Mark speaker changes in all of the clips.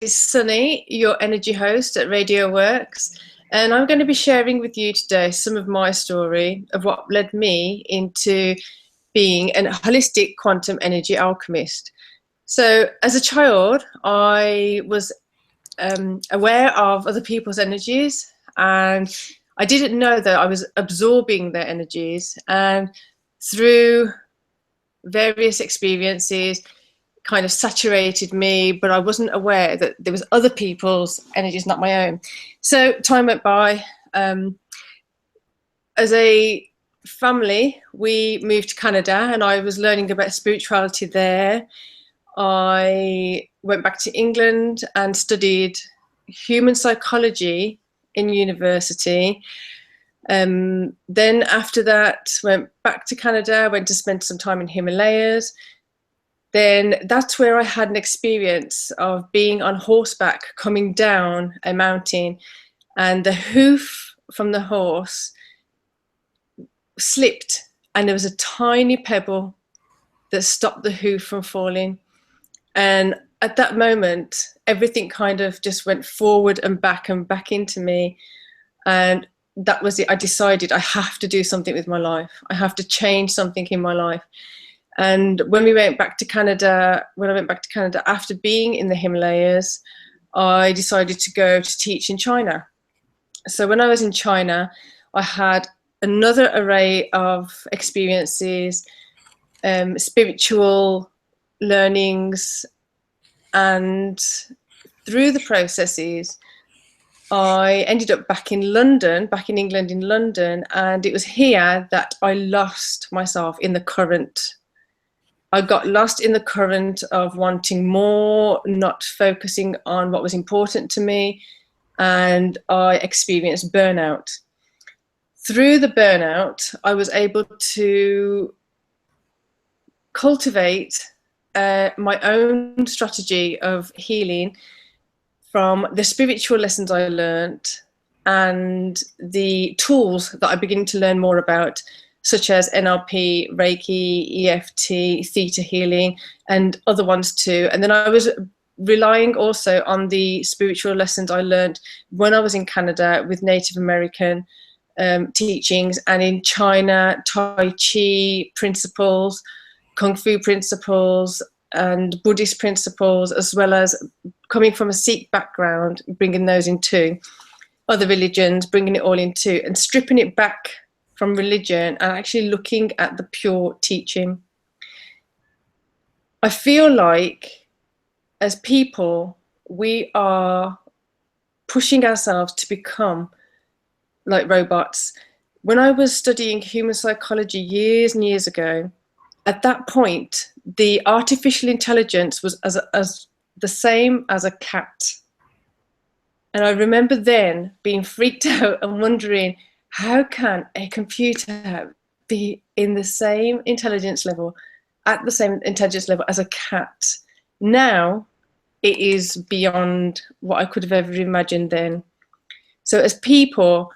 Speaker 1: is Sunny, your energy host at W.O.R.K.S, and I'm going to be sharing with you today some of my story of what led me into being a holistic quantum energy alchemist. So as a child, I was aware of other people's energies, and I didn't know that I was absorbing their energies, and through various experiences kind of saturated me, but I wasn't aware that there was other people's energies, not my own. So time went by. As a family, we moved to Canada, and I was learning about spirituality there. I went back to England and studied human psychology in university. Then after that, went back to Canada, went to spend some time in Himalayas. Then that's where I had an experience of being on horseback coming down a mountain, and the hoof from the horse slipped, and there was a tiny pebble that stopped the hoof from falling. And at that moment, everything kind of just went forward and back into me. And that was it. I decided I have to do something with my life. I have to change something in my life. And when I went back to Canada after being in the Himalayas, I decided to go to teach in China. So when I was in China, I had another array of experiences, spiritual learnings, and through the processes, I ended up back in England in London, and it was here that I lost myself in the current. I got lost in the current of wanting more, not focusing on what was important to me, and I experienced burnout. Through the burnout, I was able to cultivate my own strategy of healing from the spiritual lessons I learned and the tools that I began to learn more about, such as NLP, Reiki, EFT, theta healing, and other ones too. And then I was relying also on the spiritual lessons I learned when I was in Canada with Native American teachings, and in China, Tai Chi principles, Kung Fu principles, and Buddhist principles, as well as coming from a Sikh background, bringing those into other religions, bringing it all into and stripping it back from religion and actually looking at the pure teaching. I feel like as people, we are pushing ourselves to become like robots. When I was studying human psychology years and years ago, at that point, the artificial intelligence was as the same as a cat. And I remember then being freaked out and wondering, how can a computer be in the same intelligence level, at the same intelligence level as a cat? Now, it is beyond what I could have ever imagined then. So as people,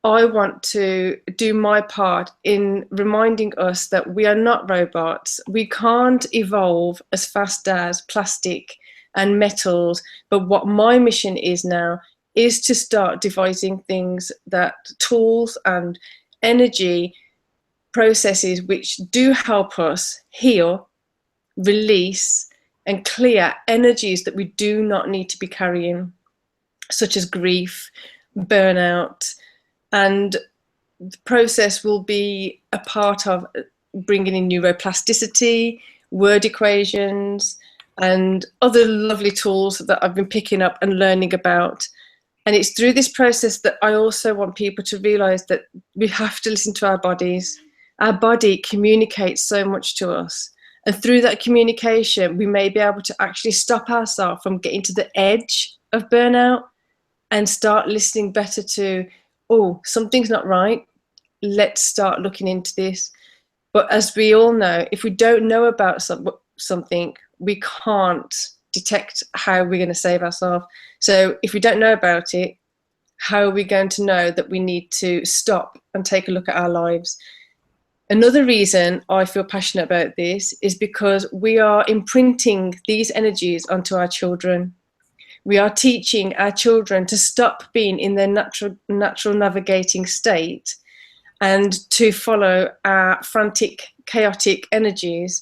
Speaker 1: I want to do my part in reminding us that we are not robots. We can't evolve as fast as plastic and metals. But what my mission is now is to start devising things, that tools and energy processes which do help us heal, release, and clear energies that we do not need to be carrying, such as grief, burnout. And the process will be a part of bringing in neuroplasticity, word equations, and other lovely tools that I've been picking up and learning about. And it's through this process that I also want people to realize that we have to listen to our bodies. Our body communicates so much to us. And through that communication, we may be able to actually stop ourselves from getting to the edge of burnout and start listening better to, oh, something's not right. Let's start looking into this. But as we all know, if we don't know about something, we can't detect how we're going to save ourselves. So if we don't know about it, how are we going to know that we need to stop and take a look at our lives? Another reason I feel passionate about this is because we are imprinting these energies onto our children. We are teaching our children to stop being in their natural navigating state and to follow our frantic, chaotic energies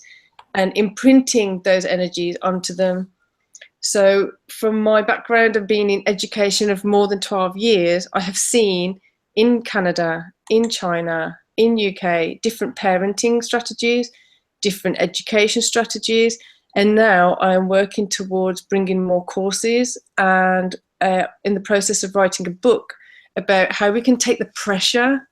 Speaker 1: and imprinting those energies onto them. So from my background of being in education of more than 12 years, I have seen in Canada, in China, in UK, different parenting strategies, different education strategies. And now I am working towards bringing more courses and in the process of writing a book about how we can take the pressure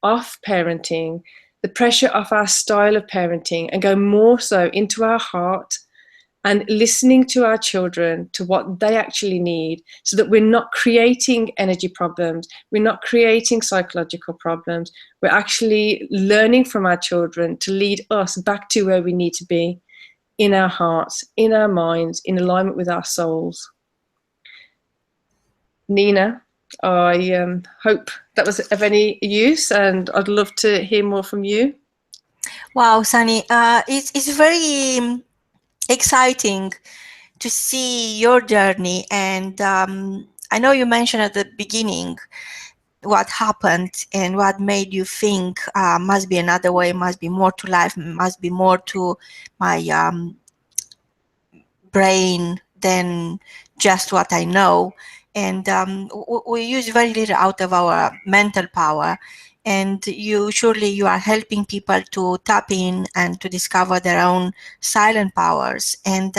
Speaker 1: off parenting, the pressure off our style of parenting, and go more so into our heart and listening to our children, to what they actually need, so that we're not creating energy problems, we're not creating psychological problems, we're actually learning from our children to lead us back to where we need to be, in our hearts, in our minds, in alignment with our souls. Nina, I hope that was of any use, and I'd love to hear more from you.
Speaker 2: Wow, Sunny, it's very exciting to see your journey, and I know you mentioned at the beginning what happened and what made you think must be another way, must be more to life, must be more to my brain than just what I know. And we use very little out of our mental power, and you are helping people to tap in and to discover their own silent powers. And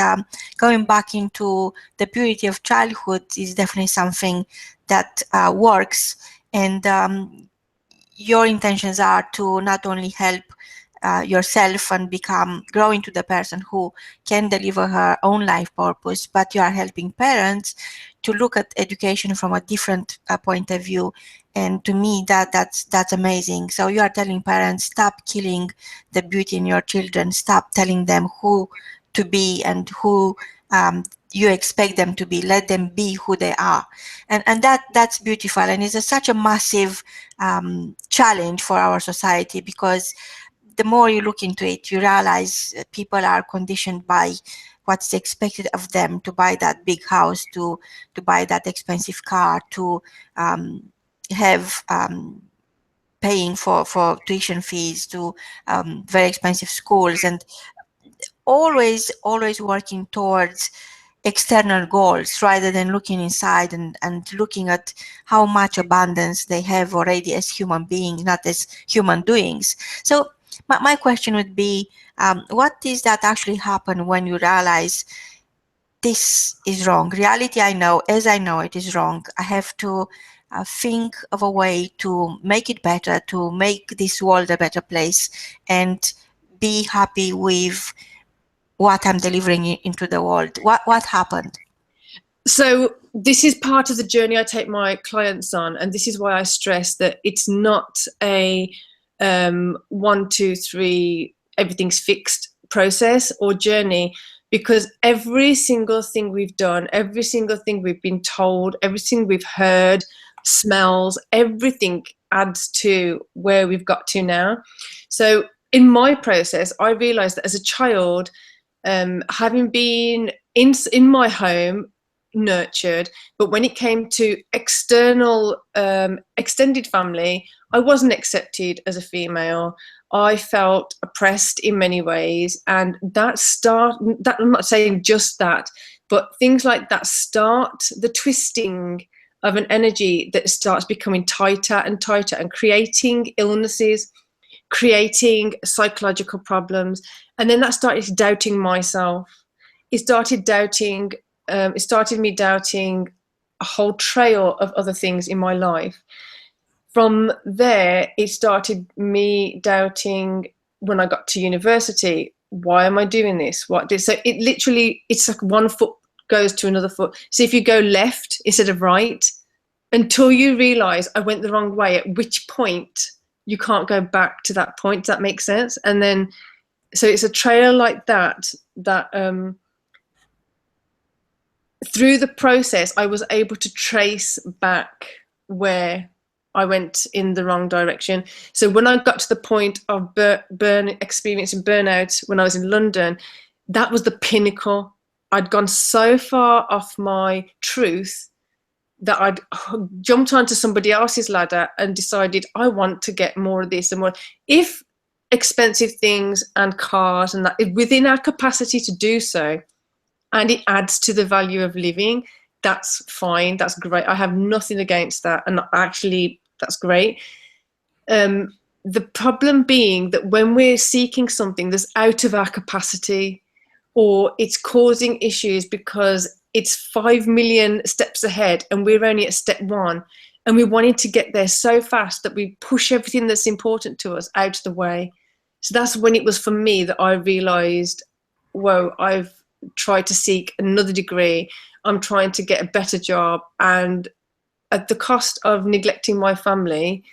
Speaker 2: going back into the purity of childhood is definitely something that works. And your intentions are to not only help yourself and grow into the person who can deliver her own life purpose, but you are helping parents to look at education from a different point of view. And to me, that's amazing. So you are telling parents, stop killing the beauty in your children, stop telling them who to be and who you expect them to be. Let them be who they are. And that's beautiful. And it's such a massive challenge for our society, because the more you look into it, you realize people are conditioned by what's expected of them, to buy that big house, to buy that expensive car, to have paying for tuition fees, to very expensive schools, and always working towards external goals rather than looking inside and looking at how much abundance they have already as human beings, not as human doings. So my question would be, what is that actually happen when you realize this is wrong? Reality, I know, as I know it is wrong. I have to think of a way to make it better, to make this world a better place, and be happy with what I'm delivering into the world. What happened?
Speaker 1: So this is part of the journey I take my clients on, and this is why I stress that it's not a 1, 2, 3, everything's fixed process or journey, because every single thing we've done, every single thing we've been told, everything we've heard, smells, everything adds to where we've got to now. So in my process, I realized that as a child, having been in my home, nurtured, but when it came to external extended family, I wasn't accepted as a female. I felt oppressed in many ways, and that I'm not saying just that, but things like that start the twisting of an energy that starts becoming tighter and tighter and creating illnesses, creating psychological problems. And then that started doubting myself. It started me doubting a whole trail of other things in my life. From there, it started me doubting when I got to university, why am I doing this? So it literally, it's like one foot goes to another foot. So if you go left instead of right, until you realize I went the wrong way, at which point you can't go back to that point. Does that make sense? And then, so it's a trail like that, through the process, I was able to trace back where I went in the wrong direction. So when I got to the point of experiencing burnout when I was in London, that was the pinnacle. I'd gone so far off my truth that I'd jumped onto somebody else's ladder and decided I want to get more of this and more. If expensive things and cars and that, within our capacity to do so, and it adds to the value of living, that's fine, that's great. I have nothing against that, and actually that's great. The problem being that when we're seeking something that's out of our capacity, or it's causing issues because it's 5 million steps ahead and we're only at step 1, and we're wanting to get there so fast that we push everything that's important to us out of the way. So that's when it was for me that I realized, whoa, I've tried to seek another degree, I'm trying to get a better job, and at the cost of neglecting my family,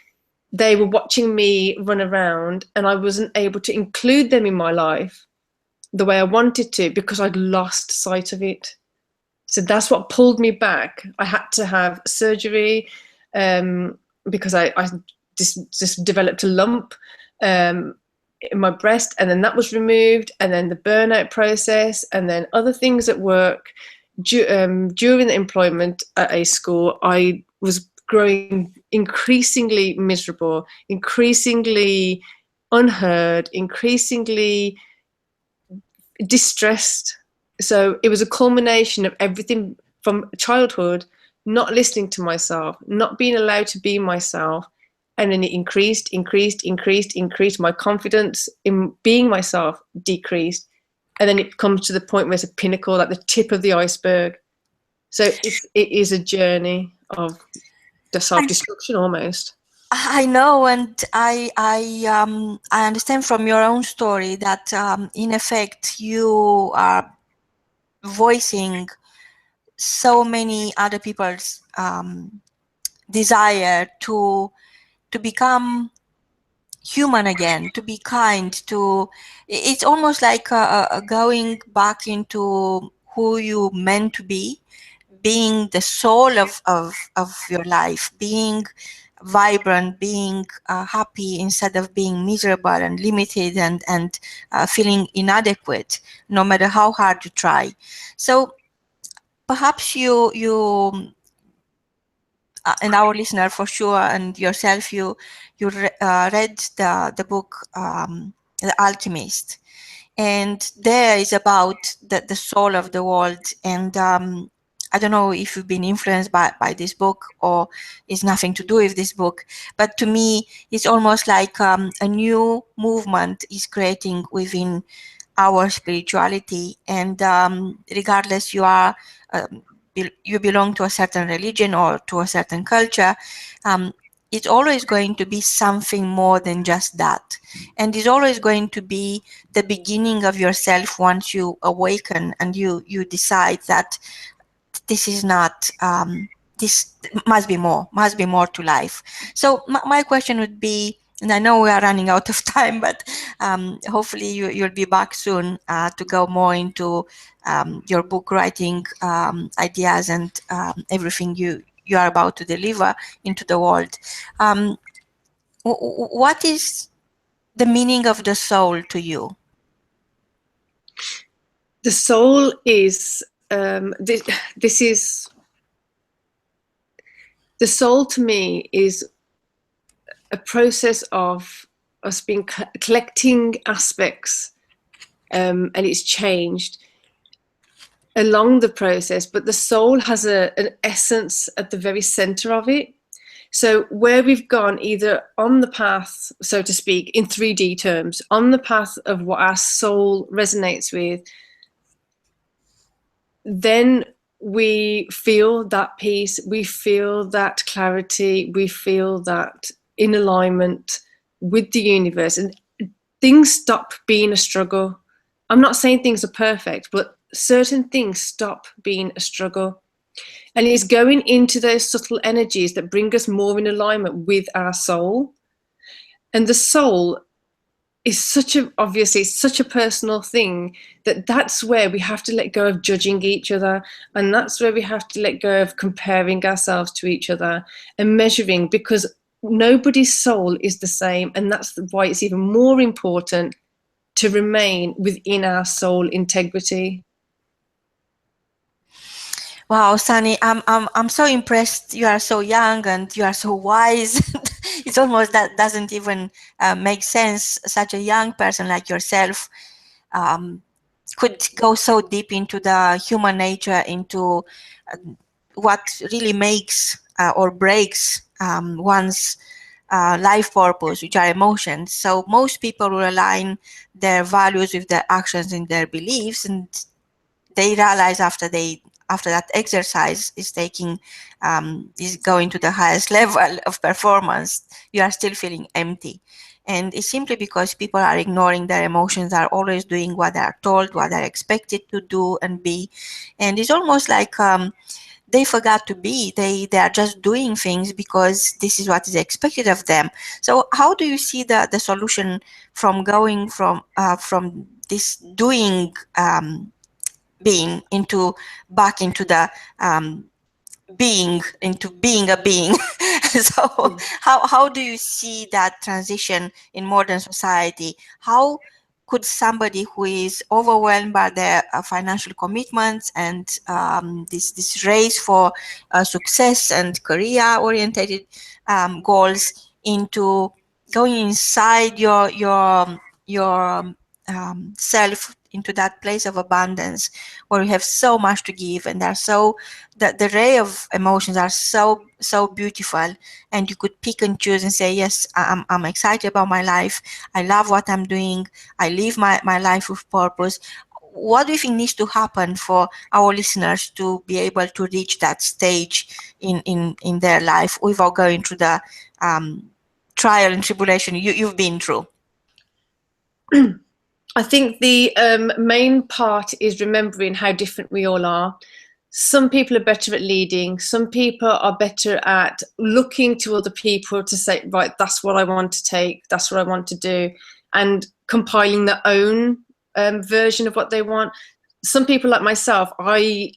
Speaker 1: they were watching me run around and I wasn't able to include them in my life the way I wanted to because I'd lost sight of it. So that's what pulled me back. I had to have surgery because I just developed a lump in my breast, and then that was removed, and then the burnout process, and then other things at work. During the employment at a school, I was growing increasingly miserable, increasingly unheard, increasingly distressed. So it was a culmination of everything from childhood, not listening to myself, not being allowed to be myself. And then it increased. My confidence in being myself decreased. And then it comes to the point where it's a pinnacle, like the tip of the iceberg. So it is a journey of the self-destruction almost.
Speaker 2: I know, and I understand from your own story that in effect you are voicing so many other people's desire to become human again, to be kind, it's almost like going back into who you meant to be, being the soul of your life, being vibrant, being happy instead of being miserable and limited and feeling inadequate, no matter how hard you try. So perhaps you and our listener for sure, and yourself, you read the book The Alchemist, and there is about the soul of the world. And I don't know if you've been influenced by this book or it's nothing to do with this book, but to me it's almost like a new movement is creating within our spirituality. And regardless you belong to a certain religion or to a certain culture, it's always going to be something more than just that. And it's always going to be the beginning of yourself once you awaken and you decide that this is not, this must be more to life. So my question would be, and I know we are running out of time, but hopefully you'll be back soon to go more into your book writing ideas and everything you are about to deliver into the world. What is the meaning of the soul to you?
Speaker 1: The soul is, this is, the soul to me is a process of us being collecting aspects, and it's changed along the process, but the soul has an essence at the very center of it. So where we've gone either on the path, so to speak, in 3D terms, on the path of what our soul resonates with, then we feel that peace, we feel that clarity, we feel that in alignment with the universe, and things stop being a struggle. I'm not saying things are perfect, but certain things stop being a struggle. And it's going into those subtle energies that bring us more in alignment with our soul. And the soul is obviously such a personal thing that's where we have to let go of judging each other, and that's where we have to let go of comparing ourselves to each other and measuring, because nobody's soul is the same. And that's why it's even more important to remain within our soul integrity.
Speaker 2: Wow, Sunny, I'm so impressed. You are so young and you are so wise. It's almost that doesn't even make sense. Such a young person like yourself um, could go so deep into the human nature, into uh, what really makes or breaks one's life purpose, which are emotions. So most people will align their values with their actions and their beliefs, and they realize after that exercise is going to the highest level of performance, you are still feeling empty. And it's simply because people are ignoring their emotions, are always doing what they are told, what they're expected to do and be. And it's almost like they forgot to be. They are just doing things because this is what is expected of them. So how do you see the solution from going from this doing being into back into the being a being? So how do you see that transition in modern society? How could somebody who is overwhelmed by their financial commitments and this race for success and career oriented goals into going inside your self, into that place of abundance where you have so much to give, and they're so the array of emotions are so beautiful, and you could pick and choose and say, yes, I'm excited about my life, I love what I'm doing, I live my life with purpose. What do you think needs to happen for our listeners to be able to reach that stage in their life without going through the trial and tribulation you've been through?
Speaker 1: I think the main part is remembering how different we all are. Some people are better at leading. Some people are better at looking to other people to say, right, that's what I want to take, that's what I want to do, and compiling their own version of what they want. Some people like myself, I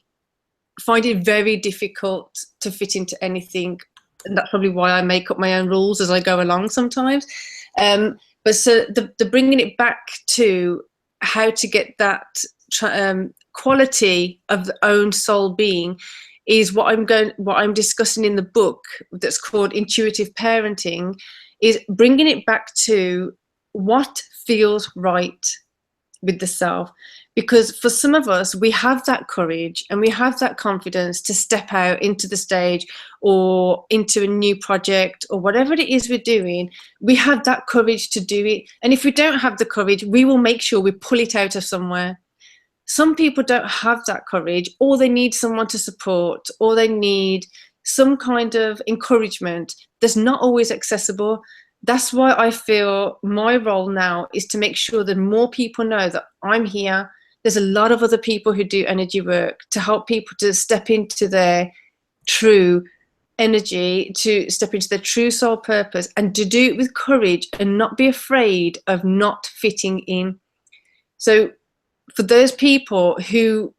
Speaker 1: find it very difficult to fit into anything, and that's probably why I make up my own rules as I go along sometimes. But so the bringing it back to how to get that quality of the own soul being is what I'm discussing in the book that's called Intuitive Parenting, is bringing it back to what feels right with the self. Because for some of us, we have that courage and we have that confidence to step out into the stage or into a new project or whatever it is we're doing. We have that courage to do it. And if we don't have the courage, we will make sure we pull it out of somewhere. Some people don't have that courage, or they need someone to support, or they need some kind of encouragement that's not always accessible. That's why I feel my role now is to make sure that more people know that I'm here. There's a lot of other people who do energy work to help people to step into their true energy, to step into their true soul purpose, and to do it with courage and not be afraid of not fitting in. So for those people who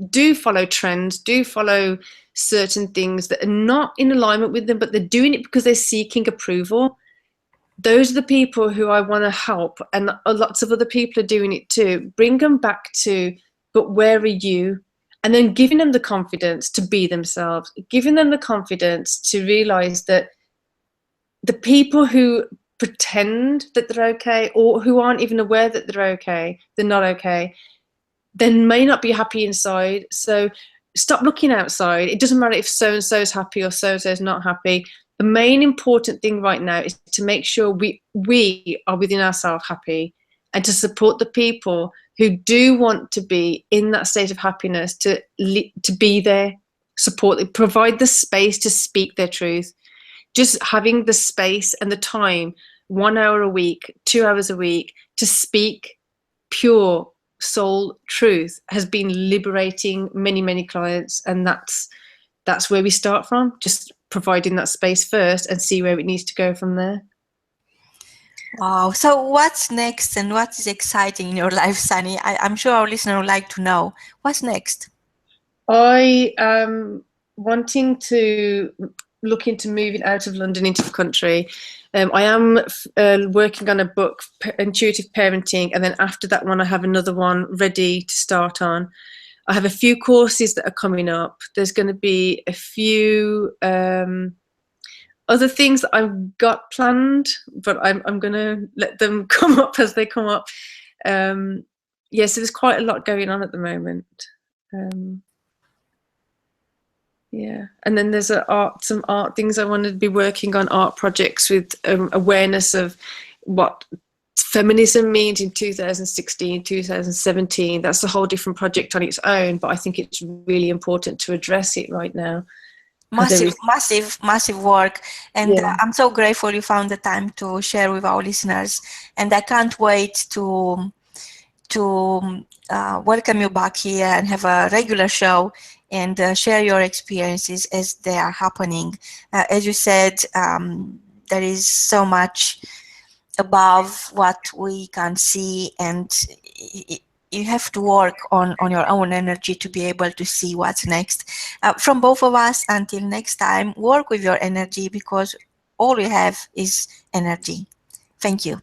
Speaker 1: do follow trends, do follow certain things that are not in alignment with them, but they're doing it because they're seeking approval, those are the people who I want to help. And lots of other people are doing it too. Bring them back to, but where are you? And then giving them the confidence to be themselves, giving them the confidence to realize that the people who pretend that they're okay, or who aren't even aware that they're okay, they're not okay, they may not be happy inside. So stop looking outside. It doesn't matter if so-and-so is happy or so-and-so is not happy. The main important thing right now is to make sure we are within ourselves happy, and to support the people who do want to be in that state of happiness, to be there, support, provide the space to speak their truth. Just having the space and the time, 1 hour a week, 2 hours a week, to speak pure soul truth has been liberating many clients. And that's where we start from, just providing that space first and see where it needs to go from there.
Speaker 2: Wow. So what's next, and what is exciting in your life, Sunny? I'm sure our listener would like to know. What's next?
Speaker 1: I am wanting to look into moving out of London into the country. I am working on a book, Intuitive Parenting, and then after that one I have another one ready to start on. I have a few courses that are coming up. There's going to be a few other things that I've got planned, but I'm going to let them come up as they come up. Yeah, so there's quite a lot going on at the moment. Yeah, and then there's some art things I want to be working on, art projects with awareness of what feminism means in 2016, 2017. That's a whole different project on its own, but I think it's really important to address it right now.
Speaker 2: Massive work, and
Speaker 1: Yeah.
Speaker 2: I'm so grateful you found the time to share with our listeners, and I can't wait to welcome you back here and have a regular show and share your experiences as they are happening. As you said, there is so much above what we can see, and you have to work on your own energy to be able to see what's next. From both of us, until next time, work with your energy, because all we have is energy. Thank you.